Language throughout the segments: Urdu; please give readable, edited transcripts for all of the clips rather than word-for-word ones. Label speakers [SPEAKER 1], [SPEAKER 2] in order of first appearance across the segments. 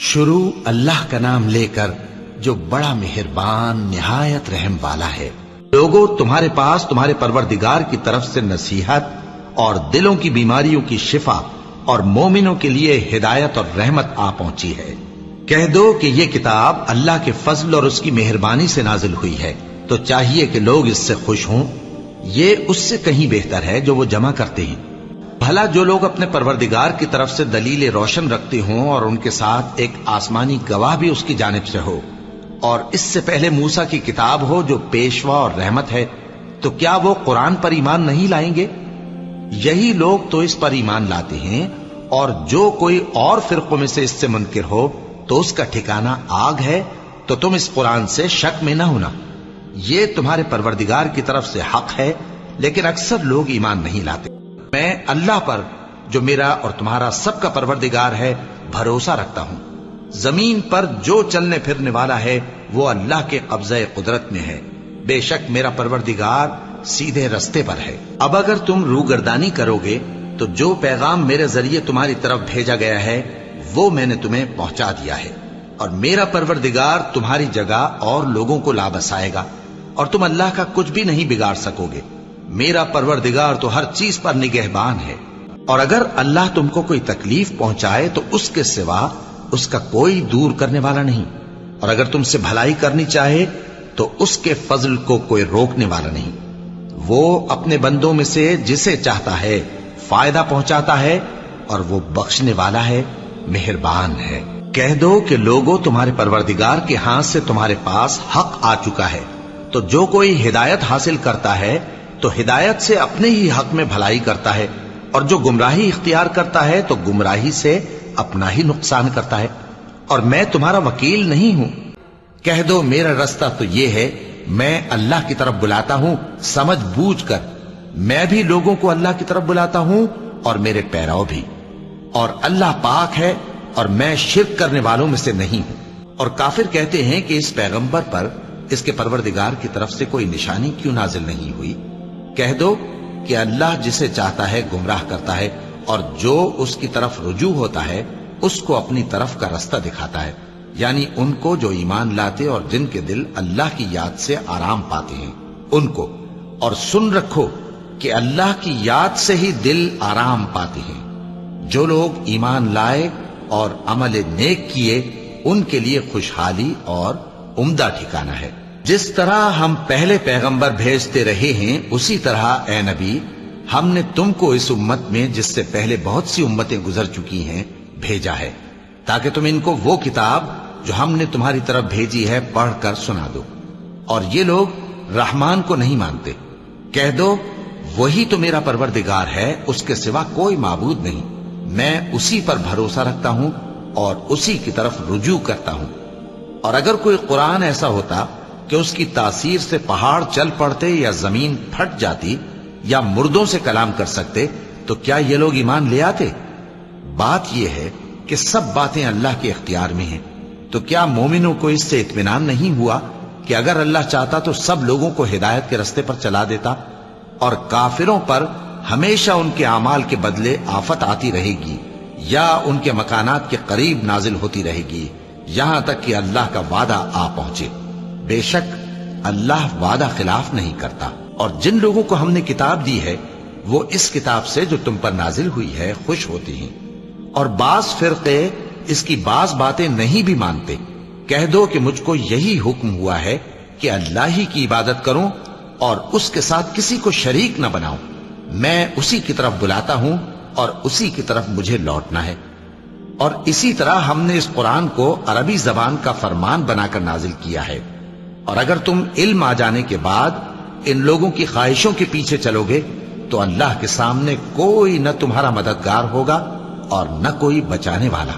[SPEAKER 1] شروع اللہ کا نام لے کر جو بڑا مہربان نہایت رحم والا ہے۔ لوگوں، تمہارے پاس تمہارے پروردگار کی طرف سے نصیحت اور دلوں کی بیماریوں کی شفا اور مومنوں کے لیے ہدایت اور رحمت آ پہنچی ہے۔ کہہ دو کہ یہ کتاب اللہ کے فضل اور اس کی مہربانی سے نازل ہوئی ہے، تو چاہیے کہ لوگ اس سے خوش ہوں۔ یہ اس سے کہیں بہتر ہے جو وہ جمع کرتے ہیں۔ بھلا جو لوگ اپنے پروردگار کی طرف سے دلیل روشن رکھتے ہوں اور ان کے ساتھ ایک آسمانی گواہ بھی اس کی جانب سے ہو، اور اس سے پہلے موسیٰ کی کتاب ہو جو پیشوا اور رحمت ہے، تو کیا وہ قرآن پر ایمان نہیں لائیں گے؟ یہی لوگ تو اس پر ایمان لاتے ہیں، اور جو کوئی اور فرقوں میں سے اس سے منکر ہو تو اس کا ٹھکانہ آگ ہے۔ تو تم اس قرآن سے شک میں نہ ہونا، یہ تمہارے پروردگار کی طرف سے حق ہے، لیکن اکثر لوگ ایمان نہیں لاتے۔ میں اللہ پر جو میرا اور تمہارا سب کا پروردگار ہے بھروسہ رکھتا ہوں۔ زمین پر جو چلنے پھرنے والا ہے وہ اللہ کے قبضہ قدرت میں ہے۔ بے شک میرا پروردگار سیدھے رستے پر ہے۔ اب اگر تم روگردانی کرو گے تو جو پیغام میرے ذریعے تمہاری طرف بھیجا گیا ہے وہ میں نے تمہیں پہنچا دیا ہے، اور میرا پروردگار تمہاری جگہ اور لوگوں کو لا بسائے گا، اور تم اللہ کا کچھ بھی نہیں بگاڑ سکو گے۔ میرا پروردگار تو ہر چیز پر نگہبان ہے، اور اگر اللہ تم کو کوئی تکلیف پہنچائے تو اس کے سوا اس کا کوئی دور کرنے والا نہیں، اور اگر تم سے بھلائی کرنی چاہے تو اس کے فضل کو کوئی روکنے والا نہیں۔ وہ اپنے بندوں میں سے جسے چاہتا ہے فائدہ پہنچاتا ہے، اور وہ بخشنے والا ہے، مہربان ہے۔ کہہ دو کہ لوگوں، تمہارے پروردگار کے ہاتھ سے تمہارے پاس حق آ چکا ہے، تو جو کوئی ہدایت حاصل کرتا ہے تو ہدایت سے اپنے ہی حق میں بھلائی کرتا ہے، اور جو گمراہی اختیار کرتا ہے تو گمراہی سے اپنا ہی نقصان کرتا ہے، اور میں تمہارا وکیل نہیں ہوں۔ کہہ دو میرا رستہ تو یہ ہے، میں اللہ کی طرف بلاتا ہوں سمجھ بوجھ کر۔ میں بھی لوگوں کو اللہ کی طرف بلاتا ہوں اور میرے پیرو بھی، اور اللہ پاک ہے اور میں شرک کرنے والوں میں سے نہیں ہوں۔ اور کافر کہتے ہیں کہ اس پیغمبر پر اس کے پروردگار کی طرف سے کوئی نشانی کیوں نازل نہیں ہوئی؟ کہہ دو کہ اللہ جسے چاہتا ہے گمراہ کرتا ہے، اور جو اس کی طرف رجوع ہوتا ہے اس کو اپنی طرف کا رستہ دکھاتا ہے، یعنی ان کو جو ایمان لاتے اور جن کے دل اللہ کی یاد سے آرام پاتے ہیں ان کو۔ اور سن رکھو کہ اللہ کی یاد سے ہی دل آرام پاتے ہیں۔ جو لوگ ایمان لائے اور عمل نیک کیے ان کے لیے خوشحالی اور عمدہ ٹھکانہ ہے۔ جس طرح ہم پہلے پیغمبر بھیجتے رہے ہیں اسی طرح اے نبی ہم نے تم کو اس امت میں جس سے پہلے بہت سی امتیں گزر چکی ہیں بھیجا ہے، تاکہ تم ان کو وہ کتاب جو ہم نے تمہاری طرف بھیجی ہے پڑھ کر سنا دو۔ اور یہ لوگ رحمان کو نہیں مانتے۔ کہہ دو وہی تو میرا پروردگار ہے، اس کے سوا کوئی معبود نہیں۔ میں اسی پر بھروسہ رکھتا ہوں اور اسی کی طرف رجوع کرتا ہوں۔ اور اگر کوئی قرآن ایسا ہوتا کہ اس کی تاثیر سے پہاڑ چل پڑتے یا زمین پھٹ جاتی یا مردوں سے کلام کر سکتے تو کیا یہ لوگ ایمان لے آتے؟ بات یہ ہے کہ سب باتیں اللہ کے اختیار میں ہیں۔ تو کیا مومنوں کو اس سے اطمینان نہیں ہوا کہ اگر اللہ چاہتا تو سب لوگوں کو ہدایت کے رستے پر چلا دیتا؟ اور کافروں پر ہمیشہ ان کے اعمال کے بدلے آفت آتی رہے گی، یا ان کے مکانات کے قریب نازل ہوتی رہے گی، یہاں تک کہ اللہ کا وعدہ آ پہنچے۔ بے شک اللہ وعدہ خلاف نہیں کرتا۔ اور جن لوگوں کو ہم نے کتاب دی ہے وہ اس کتاب سے جو تم پر نازل ہوئی ہے خوش ہوتے ہیں، اور بعض فرقے اس کی بعض باتیں نہیں بھی مانتے۔ کہہ دو کہ مجھ کو یہی حکم ہوا ہے کہ اللہ ہی کی عبادت کروں اور اس کے ساتھ کسی کو شریک نہ بناؤں۔ میں اسی کی طرف بلاتا ہوں اور اسی کی طرف مجھے لوٹنا ہے۔ اور اسی طرح ہم نے اس قرآن کو عربی زبان کا فرمان بنا کر نازل کیا ہے۔ اور اگر تم علم آ جانے کے بعد ان لوگوں کی خواہشوں کے پیچھے چلو گے تو اللہ کے سامنے کوئی نہ تمہارا مددگار ہوگا اور نہ کوئی بچانے والا۔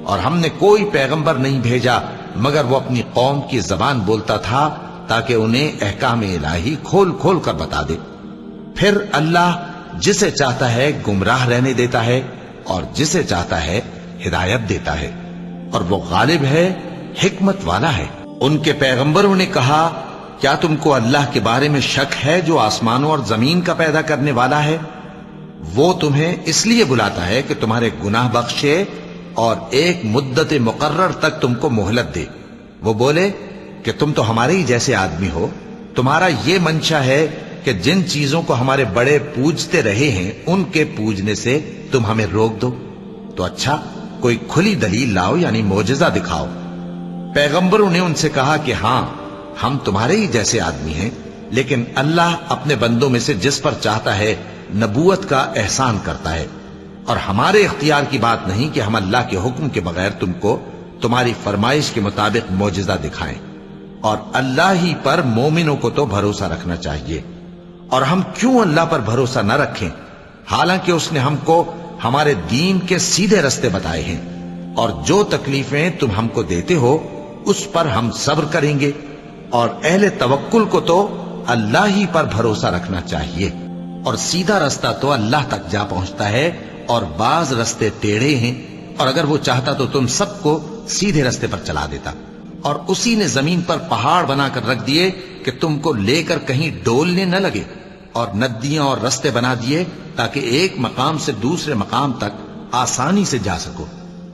[SPEAKER 1] اور ہم نے کوئی پیغمبر نہیں بھیجا مگر وہ اپنی قوم کی زبان بولتا تھا تاکہ انہیں احکام الہی کھول کھول کر بتا دے۔ پھر اللہ جسے چاہتا ہے گمراہ رہنے دیتا ہے اور جسے چاہتا ہے ہدایت دیتا ہے، اور وہ غالب ہے، حکمت والا ہے۔ ان کے پیغمبروں نے کہا کیا تم کو اللہ کے بارے میں شک ہے جو آسمانوں اور زمین کا پیدا کرنے والا ہے؟ وہ تمہیں اس لیے بلاتا ہے کہ تمہارے گناہ بخشے اور ایک مدت مقرر تک تم کو مہلت دے۔ وہ بولے کہ تم تو ہمارے ہی جیسے آدمی ہو، تمہارا یہ منشا ہے کہ جن چیزوں کو ہمارے بڑے پوجتے رہے ہیں ان کے پوجنے سے تم ہمیں روک دو، تو اچھا کوئی کھلی دلیل لاؤ، یعنی معجزہ دکھاؤ۔ پیغمبروں نے ان سے کہا کہ ہاں ہم تمہارے ہی جیسے آدمی ہیں، لیکن اللہ اپنے بندوں میں سے جس پر چاہتا ہے نبوت کا احسان کرتا ہے، اور ہمارے اختیار کی بات نہیں کہ ہم اللہ کے حکم کے بغیر تم کو تمہاری فرمائش کے مطابق معجزہ دکھائیں، اور اللہ ہی پر مومنوں کو تو بھروسہ رکھنا چاہیے۔ اور ہم کیوں اللہ پر بھروسہ نہ رکھیں، حالانکہ اس نے ہم کو ہمارے دین کے سیدھے رستے بتائے ہیں، اور جو تکلیفیں تم ہم کو دیتے ہو اس پر ہم صبر کریں گے، اور اہل توکل کو تو اللہ ہی پر بھروسہ رکھنا چاہیے، اور سیدھا رستہ تو اللہ تک جا پہنچتا ہے، اور بعض رستے ٹیڑھے ہیں، اور اگر وہ چاہتا تو تم سب کو سیدھے رستے پر چلا دیتا۔ اور اسی نے زمین پر پہاڑ بنا کر رکھ دیے کہ تم کو لے کر کہیں ڈولنے نہ لگے، اور ندیاں اور رستے بنا دیے تاکہ ایک مقام سے دوسرے مقام تک آسانی سے جا سکو،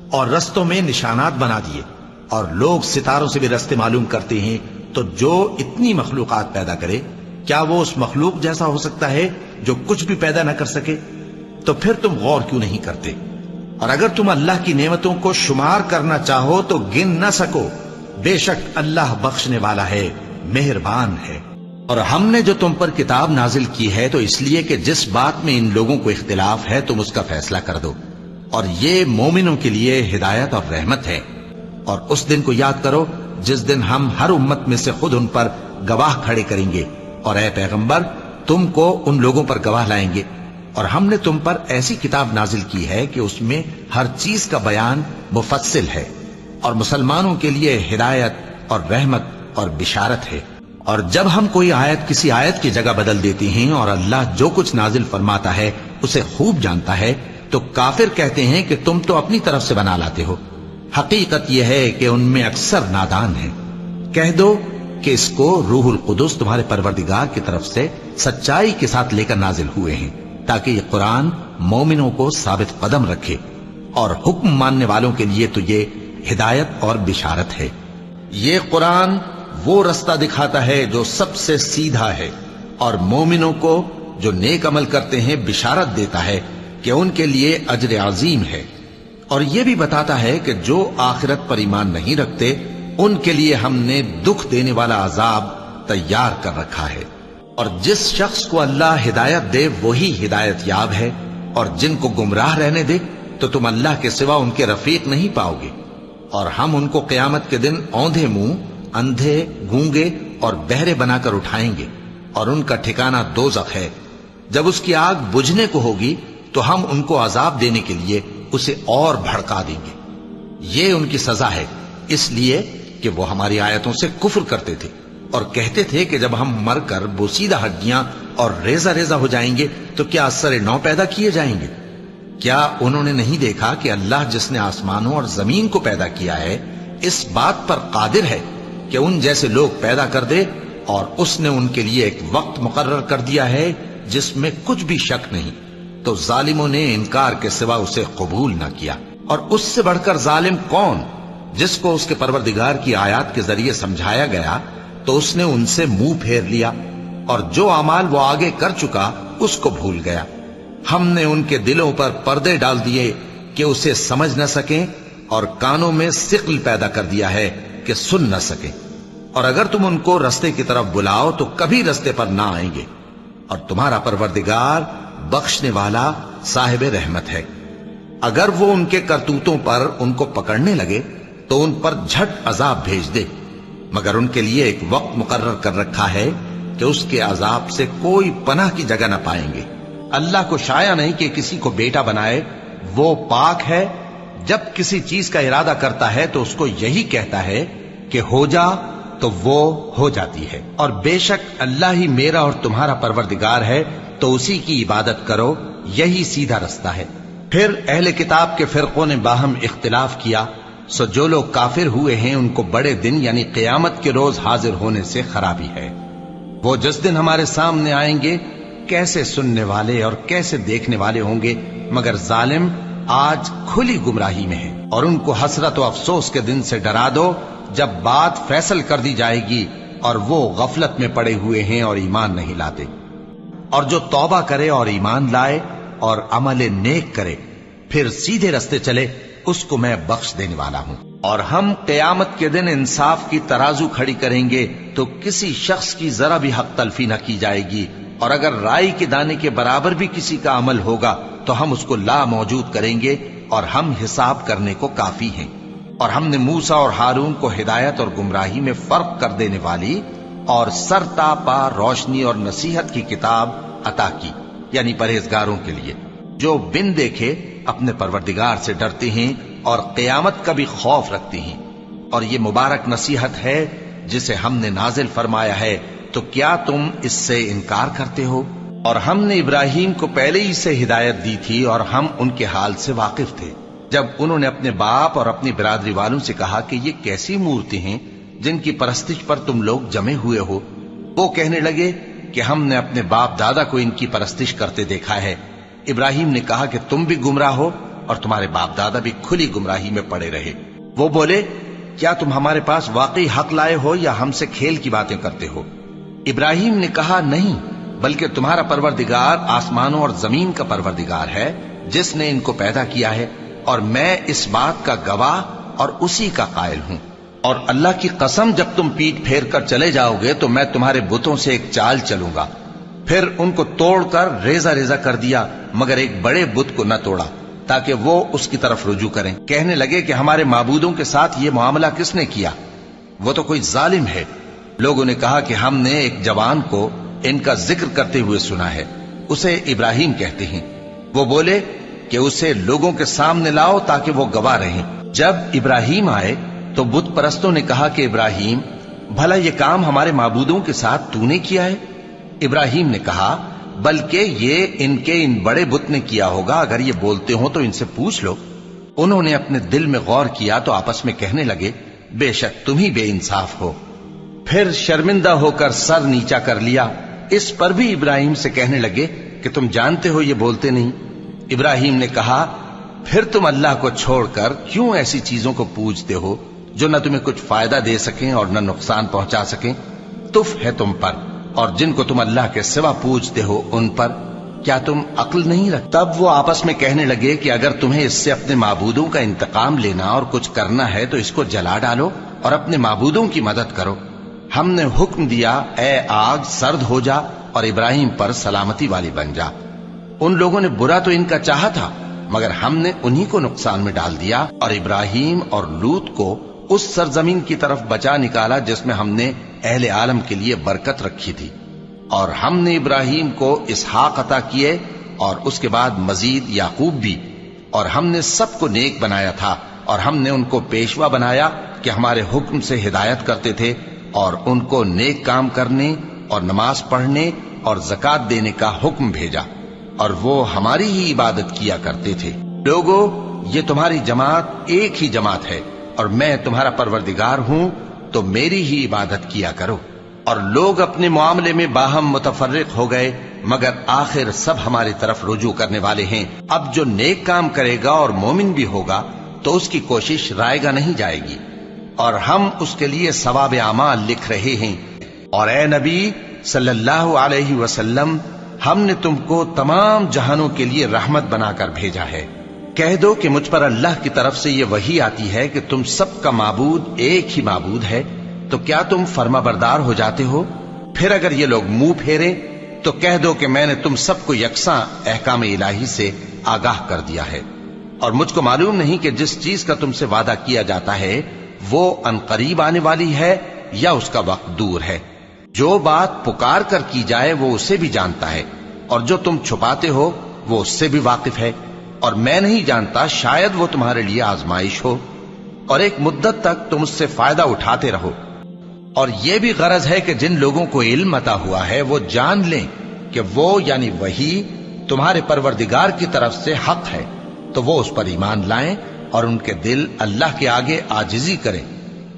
[SPEAKER 1] اور رستوں میں نشانات بنا دیے، اور لوگ ستاروں سے بھی رستے معلوم کرتے ہیں۔ تو جو اتنی مخلوقات پیدا کرے، کیا وہ اس مخلوق جیسا ہو سکتا ہے جو کچھ بھی پیدا نہ کر سکے؟ تو پھر تم غور کیوں نہیں کرتے؟ اور اگر تم اللہ کی نعمتوں کو شمار کرنا چاہو تو گن نہ سکو، بے شک اللہ بخشنے والا ہے، مہربان ہے۔ اور ہم نے جو تم پر کتاب نازل کی ہے تو اس لیے کہ جس بات میں ان لوگوں کو اختلاف ہے تم اس کا فیصلہ کر دو، اور یہ مومنوں کے لیے ہدایت اور رحمت ہے۔ اور اس دن کو یاد کرو جس دن ہم ہر امت میں سے خود ان پر گواہ کھڑے کریں گے، اور اے پیغمبر تم کو ان لوگوں پر گواہ لائیں گے۔ اور ہم نے تم پر ایسی کتاب نازل کی ہے کہ اس میں ہر چیز کا بیان مفصل ہے، اور مسلمانوں کے لیے ہدایت اور رحمت اور بشارت ہے۔ اور جب ہم کوئی آیت کسی آیت کی جگہ بدل دیتے ہیں اور اللہ جو کچھ نازل فرماتا ہے اسے خوب جانتا ہے، تو کافر کہتے ہیں کہ تم تو اپنی طرف سے بنا لاتے ہو۔ حقیقت یہ ہے کہ ان میں اکثر نادان ہیں۔ کہہ دو کہ اس کو روح القدس تمہارے پروردگار کی طرف سے سچائی کے ساتھ لے کر نازل ہوئے ہیں، تاکہ یہ قرآن مومنوں کو ثابت قدم رکھے، اور حکم ماننے والوں کے لیے تو یہ ہدایت اور بشارت ہے۔ یہ قرآن وہ رستہ دکھاتا ہے جو سب سے سیدھا ہے، اور مومنوں کو جو نیک عمل کرتے ہیں بشارت دیتا ہے کہ ان کے لیے اجر عظیم ہے، اور یہ بھی بتاتا ہے کہ جو آخرت پر ایمان نہیں رکھتے ان کے لیے ہم نے دکھ دینے والا عذاب تیار کر رکھا ہے۔ اور جس شخص کو اللہ ہدایت دے وہی ہدایت یاب ہے، اور جن کو گمراہ رہنے دے تو تم اللہ کے سوا ان کے رفیق نہیں پاؤ گے۔ اور ہم ان کو قیامت کے دن اوندھے منہ، اندھے، گونگے اور بہرے بنا کر اٹھائیں گے، اور ان کا ٹھکانہ دوزخ ہے۔ جب اس کی آگ بجھنے کو ہوگی تو ہم ان کو عذاب دینے کے لیے اسے اور بھڑکا دیں گے۔ یہ ان کی سزا ہے، اس لیے کہ وہ ہماری آیتوں سے کفر کرتے تھے، اور کہتے تھے کہ جب ہم مر کر بوسیدہ ہڈیاں اور ریزہ ریزہ ہو جائیں گے تو کیا اثر نو پیدا کیے جائیں گے؟ کیا انہوں نے نہیں دیکھا کہ اللہ جس نے آسمانوں اور زمین کو پیدا کیا ہے اس بات پر قادر ہے کہ ان جیسے لوگ پیدا کر دے، اور اس نے ان کے لیے ایک وقت مقرر کر دیا ہے جس میں کچھ بھی شک نہیں۔ تو ظالموں نے انکار کے سوا اسے قبول نہ کیا۔ اور اس سے بڑھ کر ظالم کون؟ جس کو اس کے پروردگار کی آیات کے ذریعے سمجھایا گیا تو اس نے ان سے منہ پھیر لیا، اور جو اعمال وہ آگے کر چکا اس کو بھول گیا۔ ہم نے ان کے دلوں پر پردے ڈال دیے کہ اسے سمجھ نہ سکیں، اور کانوں میں ثقل پیدا کر دیا ہے کہ سن نہ سکیں۔ اور اگر تم ان کو رستے کی طرف بلاؤ تو کبھی رستے پر نہ آئیں گے، اور تمہارا پروردگار بخشنے والا صاحب رحمت ہے۔ اگر وہ ان کے کرتوتوں پر ان کو پکڑنے لگے تو ان پر جھٹ عذاب بھیج دے، مگر ان کے لیے ایک وقت مقرر کر رکھا ہے کہ اس کے عذاب سے کوئی پناہ کی جگہ نہ پائیں گے۔ اللہ کو شایع نہیں کہ کسی کو بیٹا بنائے، وہ پاک ہے۔ جب کسی چیز کا ارادہ کرتا ہے تو اس کو یہی کہتا ہے کہ ہو جا، تو وہ ہو جاتی ہے۔ اور بے شک اللہ ہی میرا اور تمہارا پروردگار ہے، تو اسی کی عبادت کرو، یہی سیدھا رستہ ہے۔ پھر اہل کتاب کے فرقوں نے باہم اختلاف کیا، سو جو لوگ کافر ہوئے ہیں ان کو بڑے دن یعنی قیامت کے روز حاضر ہونے سے خرابی ہے۔ وہ جس دن ہمارے سامنے آئیں گے کیسے سننے والے اور کیسے دیکھنے والے ہوں گے، مگر ظالم آج کھلی گمراہی میں ہیں، اور ان کو حسرت و افسوس کے دن سے ڈرا دو جب بات فیصل کر دی جائے گی اور وہ غفلت میں پڑے ہوئے ہیں اور ایمان نہیں لاتے۔ اور جو توبہ کرے اور ایمان لائے اور عمل نیک کرے پھر سیدھے رستے چلے، اس کو میں بخش دینے والا ہوں۔ اور ہم قیامت کے دن انصاف کی ترازو کھڑی کریں گے تو کسی شخص کی ذرا بھی حق تلفی نہ کی جائے گی، اور اگر رائی کے دانے کے برابر بھی کسی کا عمل ہوگا تو ہم اس کو لا موجود کریں گے، اور ہم حساب کرنے کو کافی ہیں۔ اور ہم نے موسیٰ اور ہارون کو ہدایت اور گمراہی میں فرق کر دینے والی اور سر تا پا روشنی اور نصیحت کی کتاب عطا کی، یعنی پرہیزگاروں کے لیے جو بن دیکھے اپنے پروردگار سے ڈرتے ہیں اور قیامت کا بھی خوف رکھتے ہیں۔ اور یہ مبارک نصیحت ہے جسے ہم نے نازل فرمایا ہے، تو کیا تم اس سے انکار کرتے ہو؟ اور ہم نے ابراہیم کو پہلے ہی سے ہدایت دی تھی، اور ہم ان کے حال سے واقف تھے جب انہوں نے اپنے باپ اور اپنی برادری والوں سے کہا کہ یہ کیسی مورتی ہیں جن کی پرستش پر تم لوگ جمے ہوئے ہو۔ وہ کہنے لگے کہ ہم نے اپنے باپ دادا کو ان کی پرستش کرتے دیکھا ہے۔ ابراہیم نے کہا کہ تم بھی گمراہ ہو اور تمہارے باپ دادا بھی کھلی گمراہی میں پڑے رہے۔ وہ بولے، کیا تم ہمارے پاس واقعی حق لائے ہو یا ہم سے کھیل کی باتیں کرتے ہو؟ ابراہیم نے کہا، نہیں، بلکہ تمہارا پروردگار آسمانوں اور زمین کا پروردگار ہے جس نے ان کو پیدا کیا ہے، اور میں اس بات کا گواہ اور اسی کا قائل ہوں۔ اور اللہ کی قسم، جب تم پیٹ پھیر کر چلے جاؤ گے تو میں تمہارے بتوں سے ایک چال چلوں گا۔ پھر ان کو توڑ کر ریزہ ریزہ کر دیا، مگر ایک بڑے بت کو نہ توڑا تاکہ وہ اس کی طرف رجوع کریں۔ کہنے لگے کہ ہمارے معبودوں کے ساتھ یہ معاملہ کس نے کیا؟ وہ تو کوئی ظالم ہے۔ لوگوں نے کہا کہ ہم نے ایک جوان کو ان کا ذکر کرتے ہوئے سنا ہے، اسے ابراہیم کہتے ہیں۔ وہ بولے کہ اسے لوگوں کے سامنے لاؤ تاکہ وہ گواہ رہیں۔ جب ابراہیم آئے تو بت پرستوں نے کہا کہ ابراہیم، بھلا یہ کام ہمارے معبودوں کے ساتھ تو نے کیا ہے؟ ابراہیم نے کہا، بلکہ یہ ان بڑے بت نے کیا ہوگا، اگر یہ بولتے ہوں تو ان سے پوچھ لو۔ انہوں نے اپنے دل میں غور کیا تو آپس میں کہنے لگے، بے شک تم ہی بے انصاف ہو۔ پھر شرمندہ ہو کر سر نیچا کر لیا۔ اس پر بھی ابراہیم سے کہنے لگے کہ تم جانتے ہو یہ بولتے نہیں۔ ابراہیم نے کہا، پھر تم اللہ کو چھوڑ کر کیوں ایسی چیزوں کو پوجتے ہو جو نہ تمہیں کچھ فائدہ دے سکیں اور نہ نقصان پہنچا سکیں؟ تف ہے تم پر اور جن کو تم اللہ کے سوا پوجتے ہو ان پر، کیا تم عقل نہیں رکھتے؟ تب وہ آپس میں کہنے لگے کہ اگر تمہیں اس سے اپنے معبودوں کا انتقام لینا اور کچھ کرنا ہے تو اس کو جلا ڈالو اور اپنے معبودوں کی مدد کرو۔ ہم نے حکم دیا، اے آگ سرد ہو جا اور ابراہیم پر سلامتی والی بن جا۔ ان لوگوں نے برا تو ان کا چاہا تھا، مگر ہم نے انہی کو نقصان میں ڈال دیا اور ابراہیم اور لوط کو اس سرزمین کی طرف بچا نکالا جس میں ہم نے اہل عالم کے لیے برکت رکھی تھی۔ اور ہم نے ابراہیم کو اسحاق عطا کیے اور اس کے بعد مزید یعقوب بھی، اور ہم نے سب کو نیک بنایا تھا، اور ہم نے ان کو پیشوا بنایا کہ ہمارے حکم سے ہدایت کرتے تھے، اور ان کو نیک کام کرنے اور نماز پڑھنے اور زکوٰۃ دینے کا حکم بھیجا، اور وہ ہماری ہی عبادت کیا کرتے تھے۔ لوگو، یہ تمہاری جماعت ایک ہی جماعت ہے اور میں تمہارا پروردگار ہوں، تو میری ہی عبادت کیا کرو۔ اور لوگ اپنے معاملے میں باہم متفرق ہو گئے، مگر آخر سب ہماری طرف رجوع کرنے والے ہیں۔ اب جو نیک کام کرے گا اور مومن بھی ہوگا تو اس کی کوشش رائے گا نہیں جائے گی، اور ہم اس کے لیے ثواب اعمال لکھ رہے ہیں۔ اور اے نبی صلی اللہ علیہ وسلم، ہم نے تم کو تمام جہانوں کے لیے رحمت بنا کر بھیجا ہے۔ کہہ دو کہ مجھ پر اللہ کی طرف سے یہ وحی آتی ہے کہ تم سب کا معبود ایک ہی معبود ہے، تو کیا تم فرما بردار ہو جاتے ہو؟ پھر اگر یہ لوگ منہ پھیرے تو کہہ دو کہ میں نے تم سب کو یکساں احکام الہی سے آگاہ کر دیا ہے، اور مجھ کو معلوم نہیں کہ جس چیز کا تم سے وعدہ کیا جاتا ہے وہ عنقریب آنے والی ہے یا اس کا وقت دور ہے۔ جو بات پکار کر کی جائے وہ اسے بھی جانتا ہے، اور جو تم چھپاتے ہو وہ اس سے بھی واقف ہے، اور میں نہیں جانتا، شاید وہ تمہارے لیے آزمائش ہو، اور ایک مدت تک تم اس سے فائدہ اٹھاتے رہو۔ اور یہ بھی غرض ہے کہ جن لوگوں کو علم عطا ہوا ہے وہ جان لیں کہ وہ یعنی وحی تمہارے پروردگار کی طرف سے حق ہے، تو وہ اس پر ایمان لائیں اور ان کے دل اللہ کے آگے عاجزی کریں۔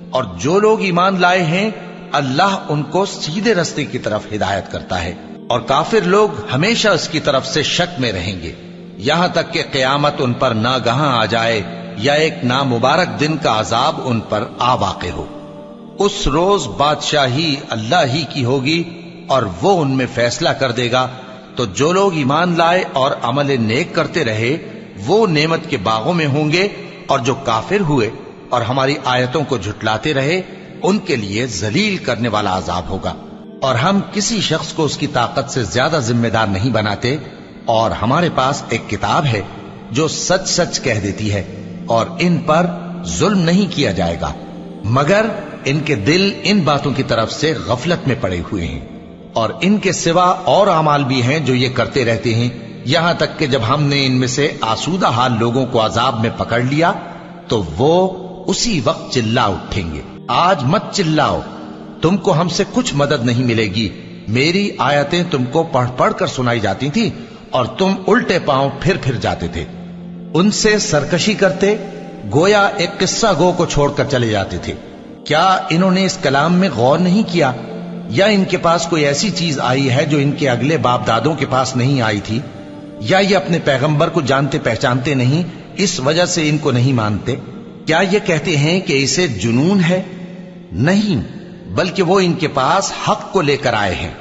[SPEAKER 1] اور جو لوگ ایمان لائے ہیں اللہ ان کو سیدھے رستے کی طرف ہدایت کرتا ہے، اور کافر لوگ ہمیشہ اس کی طرف سے شک میں رہیں گے۔ یہاں تک کہ قیامت ان پر ناگہاں آ جائے یا ایک نامبارک دن کا عذاب ان پر آ واقع ہو۔ اس روز بادشاہی اللہ ہی کی ہوگی اور وہ ان میں فیصلہ کر دے گا، تو جو لوگ ایمان لائے اور عمل نیک کرتے رہے وہ نعمت کے باغوں میں ہوں گے، اور جو کافر ہوئے اور ہماری آیتوں کو جھٹلاتے رہے ان کے لیے ذلیل کرنے والا عذاب ہوگا۔ اور ہم کسی شخص کو اس کی طاقت سے زیادہ ذمہ دار نہیں بناتے، اور ہمارے پاس ایک کتاب ہے جو سچ سچ کہہ دیتی ہے، اور ان پر ظلم نہیں کیا جائے گا، مگر ان کے دل ان باتوں کی طرف سے غفلت میں پڑے ہوئے ہیں، اور ان کے سوا اور اعمال بھی ہیں جو یہ کرتے رہتے ہیں، یہاں تک کہ جب ہم نے ان میں سے آسودہ حال لوگوں کو عذاب میں پکڑ لیا تو وہ اسی وقت چلا اٹھیں گے۔ آج مت چلاؤ، تم کو ہم سے کچھ مدد نہیں ملے گی، میری آیتیں تم کو پڑھ پڑھ کر سنائی جاتی تھی اور تم الٹے پاؤں پھر جاتے تھے، ان سے سرکشی کرتے، گویا ایک قصہ گو کو چھوڑ کر چلے جاتے تھے۔ کیا انہوں نے اس کلام میں غور نہیں کیا، یا ان کے پاس کوئی ایسی چیز آئی ہے جو ان کے اگلے باپ دادوں کے پاس نہیں آئی تھی، یا یہ اپنے پیغمبر کو جانتے پہچانتے نہیں اس وجہ سے ان کو نہیں مانتے؟ کیا یہ کہتے ہیں کہ اسے جنون ہے؟ نہیں، بلکہ وہ ان کے پاس حق کو لے کر آئے ہیں،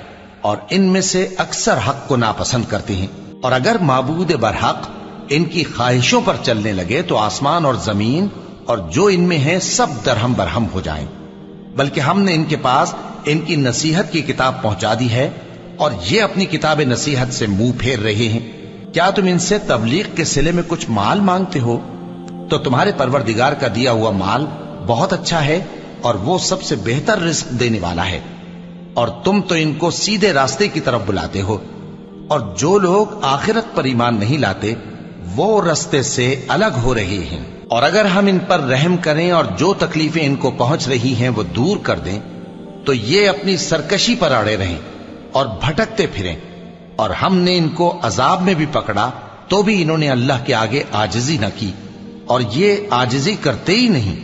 [SPEAKER 1] اور ان میں سے اکثر حق کو ناپسند کرتے ہیں۔ اور اگر معبود برحق ان کی خواہشوں پر چلنے لگے تو آسمان اور زمین اور جو ان میں ہے سب درہم برہم ہو جائیں۔ بلکہ ہم نے ان کے پاس ان کی نصیحت کی کتاب پہنچا دی ہے، اور یہ اپنی کتاب نصیحت سے منہ پھیر رہے ہیں۔ کیا تم ان سے تبلیغ کے صلے میں کچھ مال مانگتے ہو؟ تو تمہارے پروردگار کا دیا ہوا مال بہت اچھا ہے، اور وہ سب سے بہتر رزق دینے والا ہے، اور تم تو ان کو سیدھے راستے کی طرف بلاتے ہو۔ اور جو لوگ آخرت پر ایمان نہیں لاتے وہ راستے سے الگ ہو رہے ہیں۔ اور اگر ہم ان پر رحم کریں اور جو تکلیفیں ان کو پہنچ رہی ہیں وہ دور کر دیں تو یہ اپنی سرکشی پر اڑے رہیں اور بھٹکتے پھریں، اور ہم نے ان کو عذاب میں بھی پکڑا تو بھی انہوں نے اللہ کے آگے عاجزی نہ کی، اور یہ عاجزی کرتے ہی نہیں،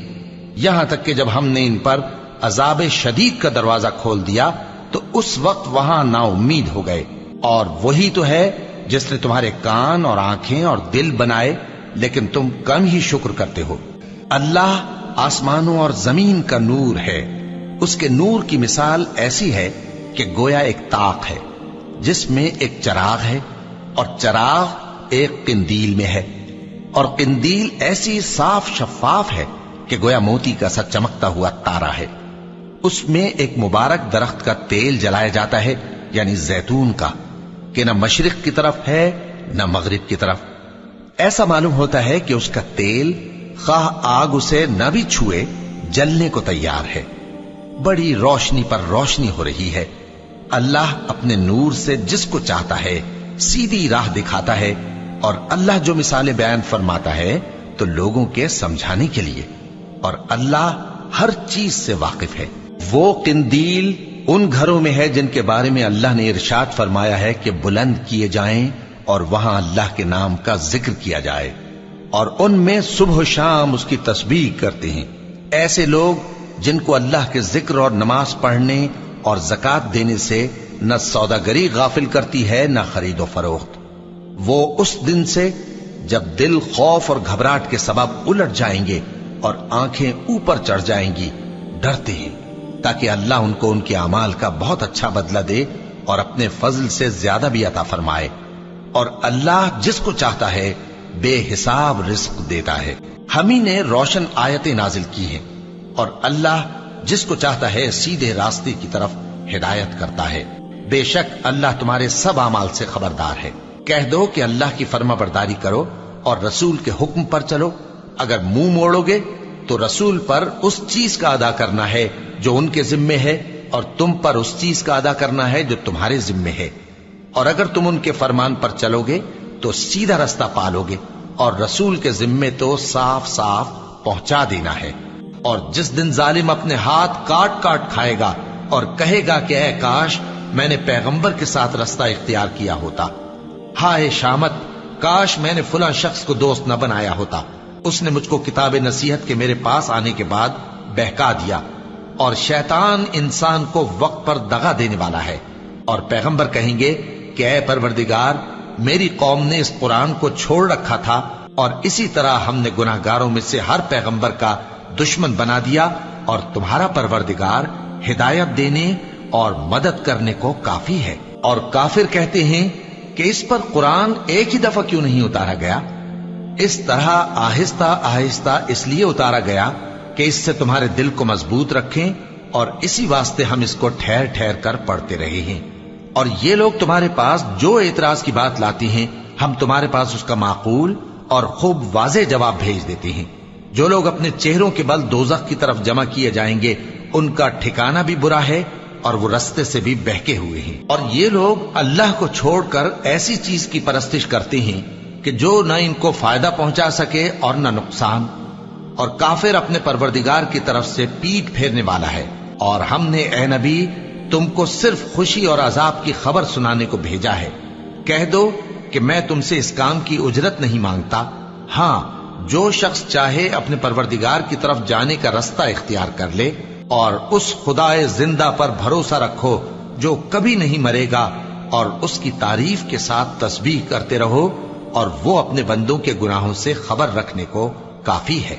[SPEAKER 1] یہاں تک کہ جب ہم نے ان پر عذاب شدید کا دروازہ کھول دیا تو اس وقت وہاں نا امید ہو گئے۔ اور وہی تو ہے جس نے تمہارے کان اور آنکھیں اور دل بنائے، لیکن تم کم ہی شکر کرتے ہو۔ اللہ آسمانوں اور زمین کا نور ہے، اس کے نور کی مثال ایسی ہے کہ گویا ایک طاق ہے جس میں ایک چراغ ہے، اور چراغ ایک قندیل میں ہے، اور قندیل ایسی صاف شفاف ہے کہ گویا موتی کا سا چمکتا ہوا تارا ہے۔ اس میں ایک مبارک درخت کا تیل جلایا جاتا ہے، یعنی زیتون کا، کہ نہ مشرق کی طرف ہے نہ مغرب کی طرف۔ ایسا معلوم ہوتا ہے کہ اس کا تیل خواہ آگ اسے نہ بھی چھوئے جلنے کو تیار ہے۔ بڑی روشنی پر روشنی ہو رہی ہے۔ اللہ اپنے نور سے جس کو چاہتا ہے سیدھی راہ دکھاتا ہے، اور اللہ جو مثالیں بیان فرماتا ہے تو لوگوں کے سمجھانے کے لیے، اور اللہ ہر چیز سے واقف ہے۔ وہ قندیل ان گھروں میں ہے جن کے بارے میں اللہ نے ارشاد فرمایا ہے کہ بلند کیے جائیں اور وہاں اللہ کے نام کا ذکر کیا جائے، اور ان میں صبح و شام اس کی تسبیح کرتے ہیں۔ ایسے لوگ جن کو اللہ کے ذکر اور نماز پڑھنے اور زکوٰۃ دینے سے نہ سوداگری غافل کرتی ہے نہ خرید و فروخت۔ وہ اس دن سے جب دل خوف اور گھبراہٹ کے سبب الٹ جائیں گے اور آنکھیں اوپر چڑھ جائیں گی ڈرتے ہیں، تاکہ اللہ ان کو ان کے اعمال کا بہت اچھا بدلہ دے اور اپنے فضل سے زیادہ بھی عطا فرمائے۔ اور اللہ جس کو چاہتا ہے بے حساب رزق دیتا ہے۔ ہم ہی نے روشن آیتیں نازل کی ہیں، اور اللہ جس کو چاہتا ہے سیدھے راستے کی طرف ہدایت کرتا ہے۔ بے شک اللہ تمہارے سب اعمال سے خبردار ہے۔ کہہ دو کہ اللہ کی فرما برداری کرو اور رسول کے حکم پر چلو۔ اگر منہ موڑو گے تو رسول پر اس چیز کا ادا کرنا ہے جو ان کے ذمے ہے، اور تم پر اس چیز کا ادا کرنا ہے جو تمہارے ذمے ہے۔ اور اگر تم ان کے فرمان پر چلو گے تو سیدھا رستہ پالو گے، اور رسول کے ذمے تو صاف صاف پہنچا دینا ہے۔ اور جس دن ظالم اپنے ہاتھ کاٹ کاٹ کھائے گا اور کہے گا کہ اے کاش میں نے پیغمبر کے ساتھ رستہ اختیار کیا ہوتا، ہائے شامت، کاش میں نے فلاں شخص کو دوست نہ بنایا ہوتا، اس نے مجھ کو کتاب نصیحت کے میرے پاس آنے کے بعد بہکا دیا۔ اور شیطان انسان کو وقت پر دغا دینے والا ہے۔ اور پیغمبر کہیں گے کہ اے پروردگار، میری قوم نے اس قرآن کو چھوڑ رکھا تھا اور اسی طرح ہم نے گناہگاروں میں سے ہر پیغمبر کا دشمن بنا دیا، اور تمہارا پروردگار ہدایت دینے اور مدد کرنے کو کافی ہے۔ اور کافر کہتے ہیں کہ اس پر قرآن ایک ہی دفعہ کیوں نہیں اتارا گیا؟ اس طرح آہستہ آہستہ اس لیے اتارا گیا کہ اس سے تمہارے دل کو مضبوط رکھیں، اور اسی واسطے ہم اس کو ٹھہر ٹھہر کر پڑھتے رہے ہیں۔ اور یہ لوگ تمہارے پاس جو اعتراض کی بات لاتی ہیں، ہم تمہارے پاس اس کا معقول اور خوب واضح جواب بھیج دیتے ہیں۔ جو لوگ اپنے چہروں کے بل دوزخ کی طرف جمع کیے جائیں گے، ان کا ٹھکانہ بھی برا ہے اور وہ رستے سے بھی بہکے ہوئے ہیں۔ اور یہ لوگ اللہ کو چھوڑ کر ایسی چیز کی پرستش کرتے ہیں کہ جو نہ ان کو فائدہ پہنچا سکے اور نہ نقصان، اور کافر اپنے پروردگار کی طرف سے پیٹ پھیرنے والا ہے۔ اور ہم نے اے نبی تم کو صرف خوشی اور عذاب کی خبر سنانے کو بھیجا ہے۔ کہہ دو کہ میں تم سے اس کام کی اجرت نہیں مانگتا، ہاں جو شخص چاہے اپنے پروردگار کی طرف جانے کا رستہ اختیار کر لے، اور اس خدائے زندہ پر بھروسہ رکھو جو کبھی نہیں مرے گا، اور اس کی تعریف کے ساتھ تسبیح کرتے رہو، اور وہ اپنے بندوں کے گناہوں سے خبر رکھنے کو کافی ہے۔